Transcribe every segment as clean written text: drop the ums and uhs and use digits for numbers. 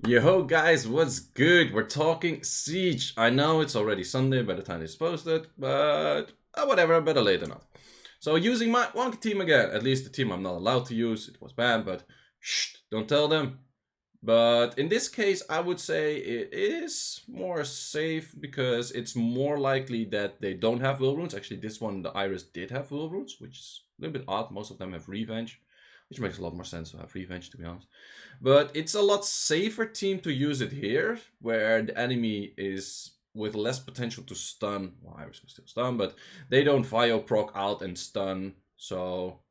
Yo guys, what's good? We're talking Siege. I know it's already Sunday by the time it's posted, but whatever, better late than not. So using my wonky team again, at least the team I'm not allowed to use, it was banned, but shh, don't tell them. But in this case, I would say it is more safe because it's more likely that they don't have will runes. Actually, this one, the Iris did have will runes, which is a little bit odd. Most of them have revenge, which makes a lot more sense to have revenge, to be honest. But it's a lot safer team to use it here, where the enemy is with less potential to stun. Well, Iris can still stun, but they don't Vio proc out and stun. So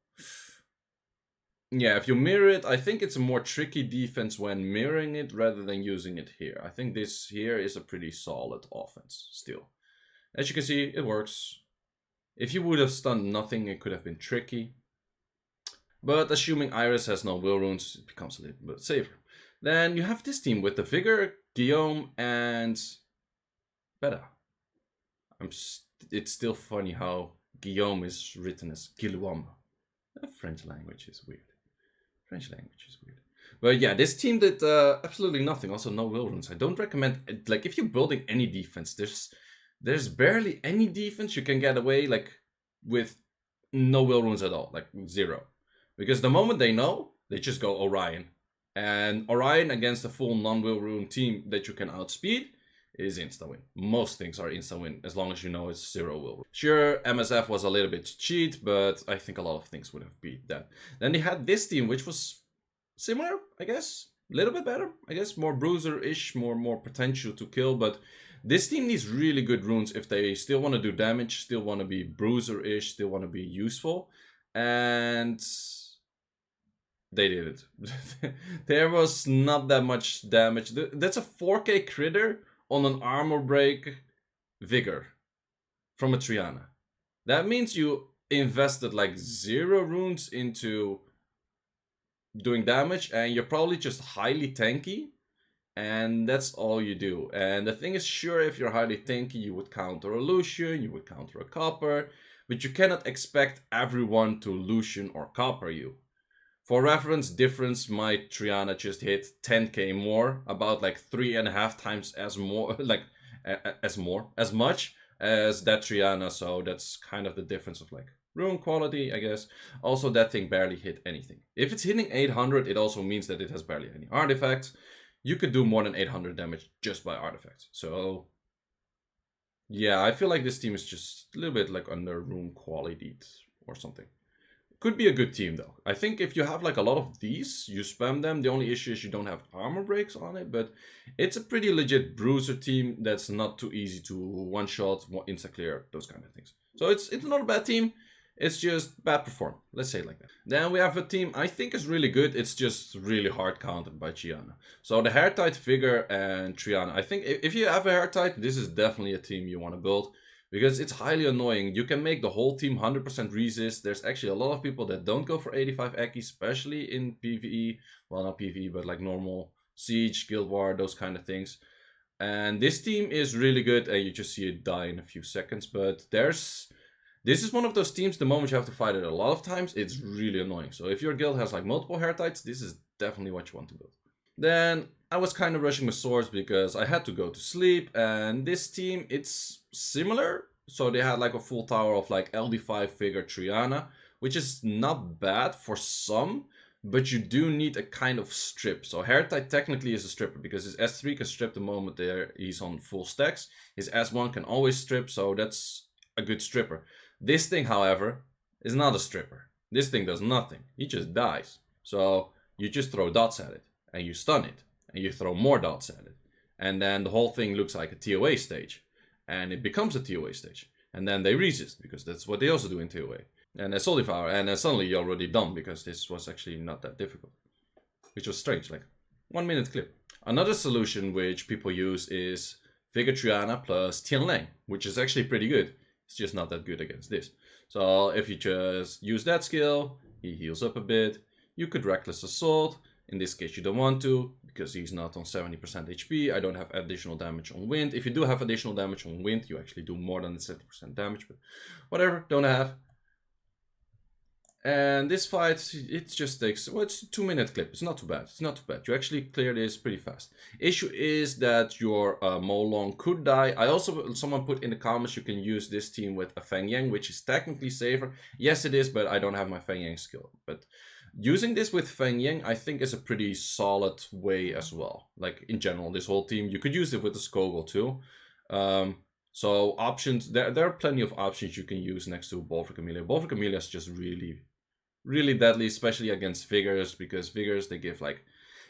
yeah, if you mirror it, I think it's a more tricky defense when mirroring it rather than using it here. I think this here is a pretty solid offense still. As you can see, it works. If you would have stunned nothing, it could have been tricky. But assuming Iris has no will runes, it becomes a little bit safer. Then you have this team with the Vigor, Guillaume, and Beta. It's still funny how Guillaume is written as Guillaume. The French language is weird. But yeah, this team did absolutely nothing. Also, no will runes. I don't recommend, like, if you're building any defense, there's barely any defense you can get away, like, with no will runes at all, like zero. Because the moment they know, they just go Orion. And Orion against a full non-will rune team that you can outspeed is insta-win. Most things are insta-win, as long as you know it's zero will rune. Sure, MSF was a little bit cheat, but I think a lot of things would have beat that. Then they had this team, which was similar, I guess. A little bit better, I guess. More bruiser-ish, more potential to kill, but this team needs really good runes if they still want to do damage, still want to be bruiser-ish, still want to be useful. And they did it. There was not that much damage. That's a 4k critter on an armor break Vigor from a Triana. That means you invested like 0 runes into doing damage and you're probably just highly tanky. And that's all you do. And the thing is, sure, if you're highly tanky, you would counter a Lucian, you would counter a Copper, but you cannot expect everyone to Lucian or Copper you. For reference, difference, my Triana just hit 10k more, about like 3.5 times as more, like as much as that Triana. So that's kind of the difference of like rune quality, I guess. Also, that thing barely hit anything. If it's hitting 800, it also means that it has barely any artifacts. You could do more than 800 damage just by artifacts. So yeah, I feel like this team is just a little bit like under rune quality or something. Could be a good team though. I think if you have like a lot of these, you spam them. The only issue is you don't have armor breaks on it, but it's a pretty legit bruiser team that's not too easy to one shot, insta clear, those kind of things. So it's not a bad team. It's just bad perform. Let's say it like that. Then we have a team I think is really good. It's just really hard countered by Triana. So the Hairtight, Vigor, and Triana. I think if you have a Hairtight, this is definitely a team you want to build. Because it's highly annoying. You can make the whole team 100% resist. There's actually a lot of people that don't go for 85 Eki, especially in PvE. Well, not PvE, but like normal Siege, Guild War, those kind of things. And this team is really good, and you just see it die in a few seconds. But this is one of those teams, the moment you have to fight it a lot of times, it's really annoying. So if your guild has like multiple Hairtights, this is definitely what you want to build. Then I was kind of rushing my swords because I had to go to sleep, and this team, it's similar. So they had like a full tower of like LD5 Vigor Triana, which is not bad for some, but you do need a kind of strip. So Hairtight technically is a stripper because his S3 can strip the moment he's on full stacks. His S1 can always strip, so that's a good stripper. This thing, however, is not a stripper. This thing does nothing. He just dies. So you just throw dots at it, and you stun it, and you throw more dots at it. And then the whole thing looks like a TOA stage. And it becomes a TOA stage. And then they resist, because that's what they also do in TOA. And a Soul Devour, and then suddenly you're already done, because this was actually not that difficult. Which was strange, like 1 minute clip. Another solution which people use is Vigor Triana plus Tian Lang, which is actually pretty good. It's just not that good against this. So if you just use that skill, he heals up a bit. You could Reckless Assault. In this case, you don't want to, because he's not on 70% HP. I don't have additional damage on Wind. If you do have additional damage on Wind, you actually do more than the 70% damage, but whatever, don't have. And this fight, it just takes, well, it's a 2-minute clip. It's not too bad. It's not too bad. You actually clear this pretty fast. Issue is that your Molong could die. I also, someone put in the comments you can use this team with a Feng Yang, which is technically safer. Yes, it is, but I don't have my Feng Yang skill. But using this with Feng Yang, I think is a pretty solid way as well. Like in general, this whole team, you could use it with the Skogel too. So options, there are plenty of options you can use next to Bolver Camellia. Bolver Camellia is just really deadly, especially against Vigors, because Vigors, they give like,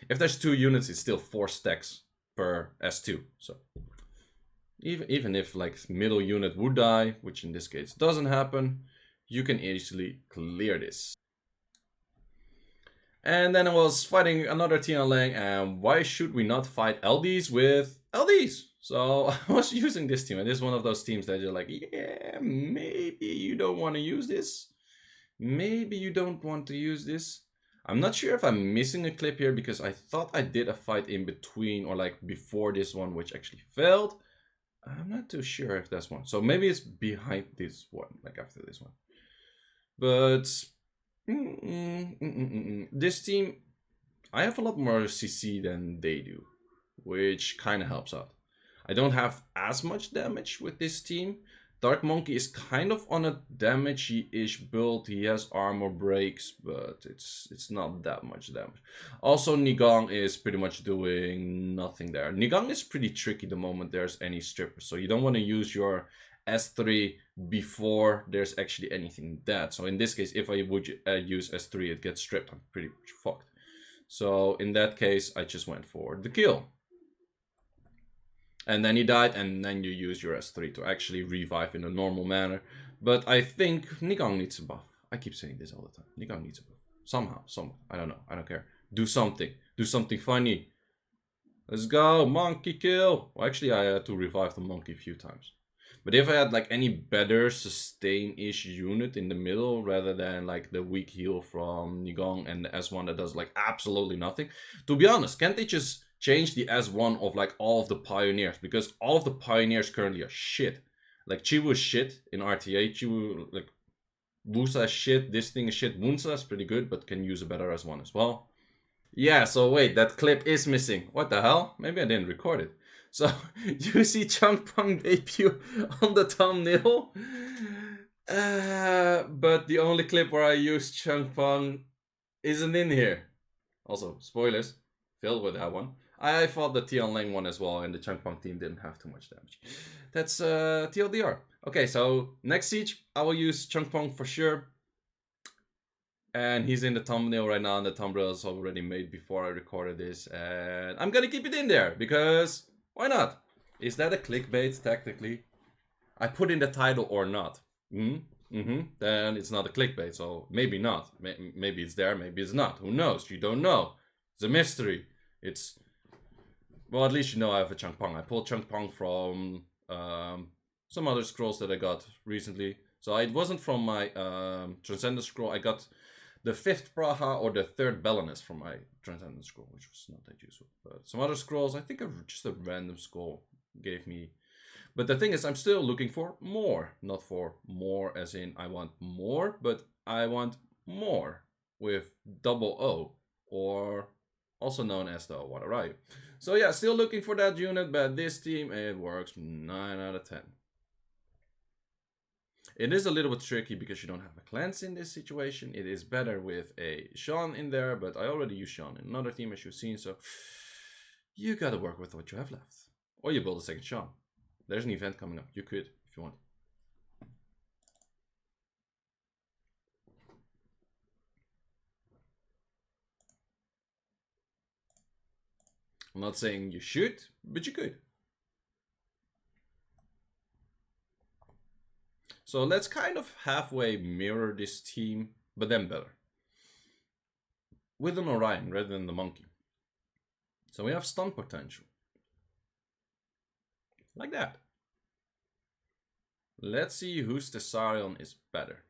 if there's 2 units, it's still 4 stacks per S2. So even if like middle unit would die, which in this case doesn't happen, you can easily clear this. And then I was fighting another Tianlang, and why should we not fight LDs with LDs? So I was using this team, and this is one of those teams that you're like, yeah, maybe you don't want to use this. Maybe you don't want to use this. I'm not sure if I'm missing a clip here, because I thought I did a fight in between or like before this one, which actually failed. I'm not too sure if that's one. So maybe it's behind this one, like after this one. But this team, I have a lot more CC than they do, which kind of helps out. I don't have as much damage with this team. Dark Monkey is kind of on a damagey-ish build. He has armor breaks, but it's not that much damage. Also, Nigong is pretty much doing nothing there. Nigong is pretty tricky the moment there's any strippers, so you don't want to use your S3 before there's actually anything dead. So in this case, if I would use S3, it gets stripped. I'm pretty much fucked. So in that case, I just went for the kill. And then he died, and then you use your S3 to actually revive in a normal manner. But I think Nigong needs a buff. I keep saying this all the time. Nigong needs a buff. Somehow, I don't know. I don't care. Do something. Do something funny. Let's go. Monkey kill. Well, actually, I had to revive the monkey a few times. But if I had like any better sustain-ish unit in the middle rather than like the weak heal from Nigong and the S1 that does like absolutely nothing. To be honest, can't they just change the S1 of like all of the pioneers? Because all of the pioneers currently are shit. Like Chiwu is shit in RTA. Chiwu, like Wusa is shit. This thing is shit. Wunsa is pretty good, but can use a better S1 as well. Yeah, so wait, that clip is missing. What the hell? Maybe I didn't record it. So, you see Cheongpung debut on the thumbnail. But the only clip where I use Cheongpung isn't in here. Also, spoilers. Failed with that one. I fought the Tianlang one as well, and the Cheongpung team didn't have too much damage. That's TLDR. Okay, so next siege, I will use Cheongpung for sure. And he's in the thumbnail right now, and the thumbnail is already made before I recorded this. And I'm gonna keep it in there, because why not? Is that a clickbait, technically? I put in the title or not. Then it's not a clickbait, so maybe not. Maybe it's there, maybe it's not. Who knows? You don't know. It's a mystery. It's... Well, at least you know I have a Cheongpung. I pulled Cheongpung from some other scrolls that I got recently. So it wasn't from my Transcendent scroll. I got the 5th Praha or the 3rd Belenus from my Transcendent scroll, which was not that useful. But some other scrolls, I think just a random scroll gave me. But the thing is, I'm still looking for more. Not for more as in I want more, but I want more with double O, or also known as the Wadarai. So yeah, still looking for that unit, but this team, it works 9 out of 10. It is a little bit tricky because you don't have a cleanse in this situation. It is better with a Sean in there, but I already use Sean in another team, as you've seen, so you gotta work with what you have left. Or you build a second Sean. There's an event coming up. You could, if you want. I'm not saying you should, but you could. So let's kind of halfway mirror this team, but then better. With an Orion rather than the monkey. So we have stun potential. Like that. Let's see whose Thessarion is better.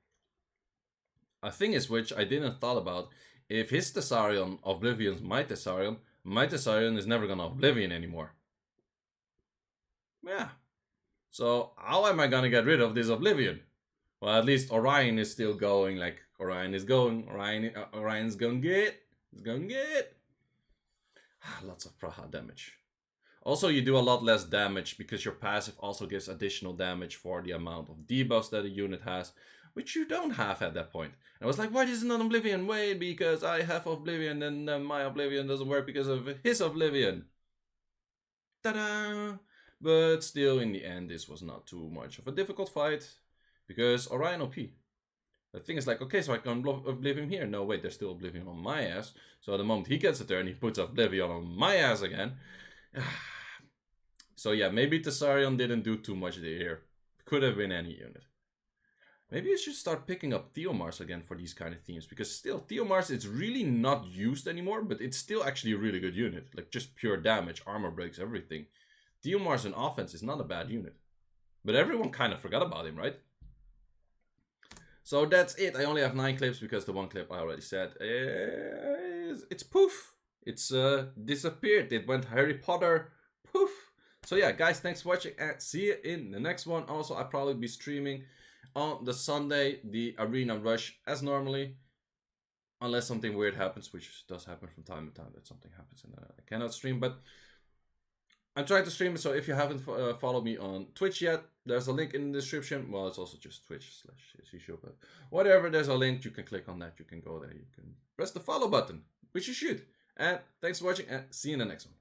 A thing is which I didn't thought about. If his Thessarion oblivions my Thessarion is never gonna Oblivion anymore. Yeah. So how am I gonna get rid of this Oblivion? Well, at least Orion is still going like Orion is going. Orion's going get. He's going get. Lots of Praha damage. Also, you do a lot less damage because your passive also gives additional damage for the amount of debuffs that a unit has, which you don't have at that point. And I was like, why is it not Oblivion? Wait, because I have Oblivion and my Oblivion doesn't work because of his Oblivion. Ta-da! But still, in the end, this was not too much of a difficult fight because Orion OP. The thing is like, okay, so I can Oblivion here. No, wait, there's still Oblivion on my ass. So the moment he gets a turn, he puts Oblivion on my ass again. So yeah, maybe Tessarion didn't do too much here. Could have been any unit. Maybe you should start picking up Theomars again for these kind of themes. Because still, Theomars is really not used anymore. But it's still actually a really good unit. Like just pure damage, armor breaks, everything. Theomars in offense is not a bad unit. But everyone kind of forgot about him, right? So that's it. I only have 9 clips because the one clip I already said. It's poof. It's disappeared. It went Harry Potter. Poof. So yeah, guys, thanks for watching and see you in the next one. Also, I'll probably be streaming on the Sunday, the Arena Rush as normally. Unless something weird happens, which does happen from time to time, that something happens and I cannot stream. But I'm trying to stream it, so if you haven't followed me on Twitch yet, there's a link in the description. Well, it's also just Twitch/Seiishizo, but whatever, there's a link. You can click on that. You can go there. You can press the follow button, which you should. And thanks for watching, and see you in the next one.